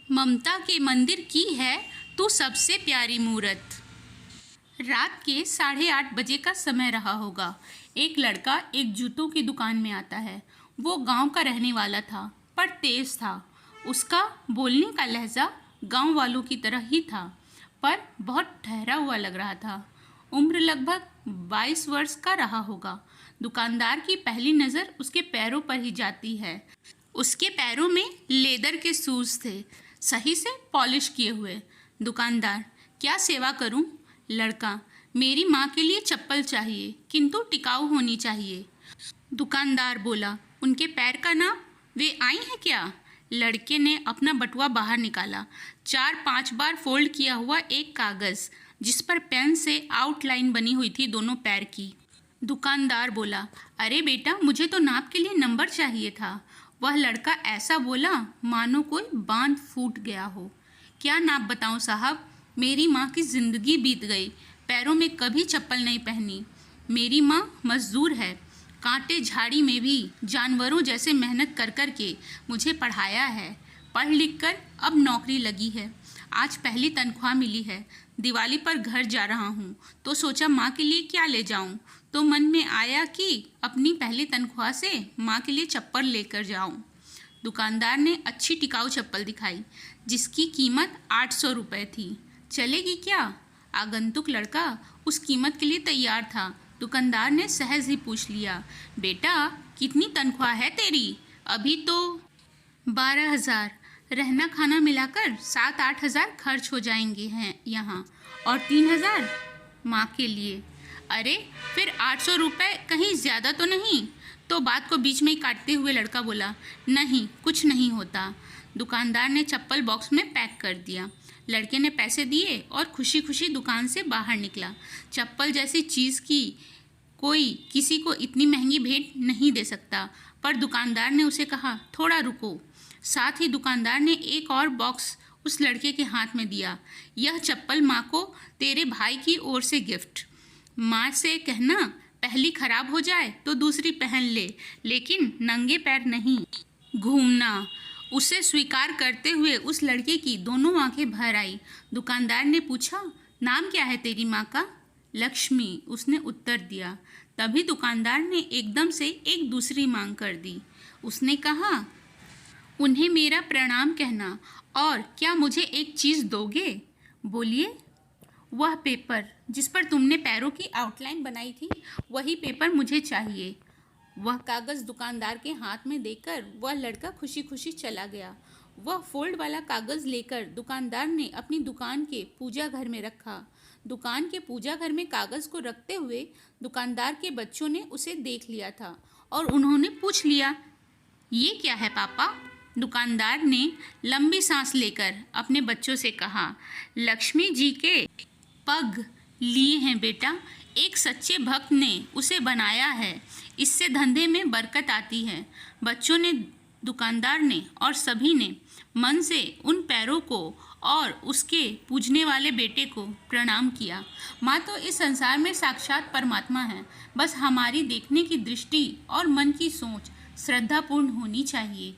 ममता के मंदिर की है तू सबसे प्यारी मूरत। रात के 8:30 बजे का समय रहा होगा। एक लड़का एक जूतों की दुकान में आता है। वो गांव का रहने वाला था, पर तेज था। उसका बोलने का लहजा गांव वालों की तरह ही था, पर बहुत ठहरा हुआ लग रहा था। उम्र लगभग 22 वर्ष का रहा होगा। दुकानदार की पहली नज़र उसके पैरों पर ही जाती है। उसके पैरों में लेदर के शूज थे, सही से पॉलिश किए हुए। दुकानदार, क्या सेवा करूं? लड़का, मेरी माँ के लिए चप्पल चाहिए, किंतु टिकाऊ होनी चाहिए। दुकानदार बोला, उनके पैर का नाप? वे आई हैं क्या? लड़के ने अपना बटुआ बाहर निकाला। 4-5 बार फोल्ड किया हुआ एक कागज़, जिस पर पेन से आउटलाइन बनी हुई थी दोनों पैर की। दुकानदार बोला, अरे बेटा, मुझे तो नाप के लिए नंबर चाहिए था। वह लड़का ऐसा बोला मानो कोई बांध फूट गया हो। क्या नाप बताऊं साहब? मेरी माँ की ज़िंदगी बीत गई, पैरों में कभी चप्पल नहीं पहनी। मेरी माँ मजदूर है, कांटे झाड़ी में भी जानवरों जैसे मेहनत कर कर के मुझे पढ़ाया है। पढ़ लिख कर अब नौकरी लगी है। आज पहली तनख्वाह मिली है। दिवाली पर घर जा रहा हूँ, तो सोचा माँ के लिए क्या ले जाऊँ। तो मन में आया कि अपनी पहली तनख्वाह से माँ के लिए चप्पल लेकर जाऊँ। दुकानदार ने अच्छी टिकाऊ चप्पल दिखाई, जिसकी कीमत 800 रुपये थी। चलेगी क्या? आगंतुक लड़का उस कीमत के लिए तैयार था। दुकानदार ने सहज ही पूछ लिया, बेटा, कितनी तनख्वाह है तेरी? अभी तो 12,000। रहना खाना मिलाकर 7-8 हज़ार खर्च हो जाएंगे हैं यहाँ, और 3,000 माँ के लिए। अरे फिर 800 रुपये कहीं ज़्यादा तो नहीं? तो बात को बीच में ही काटते हुए लड़का बोला, नहीं, कुछ नहीं होता। दुकानदार ने चप्पल बॉक्स में पैक कर दिया। लड़के ने पैसे दिए और खुशी खुशी दुकान से बाहर निकला। चप्पल जैसी चीज़ की कोई किसी को इतनी महंगी भेंट नहीं दे सकता, पर दुकानदार ने उसे कहा, थोड़ा रुको। साथ ही दुकानदार ने एक और बॉक्स उस लड़के के हाथ में दिया। यह चप्पल माँ को तेरे भाई की ओर से गिफ्ट। माँ से कहना, पहली खराब हो जाए तो दूसरी पहन ले, लेकिन नंगे पैर नहीं घूमना। उसे स्वीकार करते हुए उस लड़के की दोनों आंखें भर आई। दुकानदार ने पूछा, नाम क्या है तेरी माँ का? लक्ष्मी, उसने उत्तर दिया। तभी दुकानदार ने एकदम से एक दूसरी मांग कर दी। उसने कहा, उन्हें मेरा प्रणाम कहना, और क्या मुझे एक चीज़ दोगे? बोलिए। वह पेपर जिस पर तुमने पैरों की आउटलाइन बनाई थी, वही पेपर मुझे चाहिए। वह कागज़ दुकानदार के हाथ में देकर वह लड़का खुशी खुशी चला गया। वह फोल्ड वाला कागज़ लेकर दुकानदार ने अपनी दुकान के पूजा घर में रखा। दुकान के पूजा घर में कागज़ को रखते हुए दुकानदार के बच्चों ने उसे देख लिया था, और उन्होंने पूछ लिया, ये क्या है पापा? दुकानदार ने लंबी सांस लेकर अपने बच्चों से कहा, लक्ष्मी जी के पग लिए हैं बेटा। एक सच्चे भक्त ने उसे बनाया है, इससे धंधे में बरकत आती है। बच्चों ने, दुकानदार ने और सभी ने मन से उन पैरों को और उसके पूजने वाले बेटे को प्रणाम किया। माँ तो इस संसार में साक्षात परमात्मा है, बस हमारी देखने की दृष्टि और मन की सोच श्रद्धापूर्ण होनी चाहिए।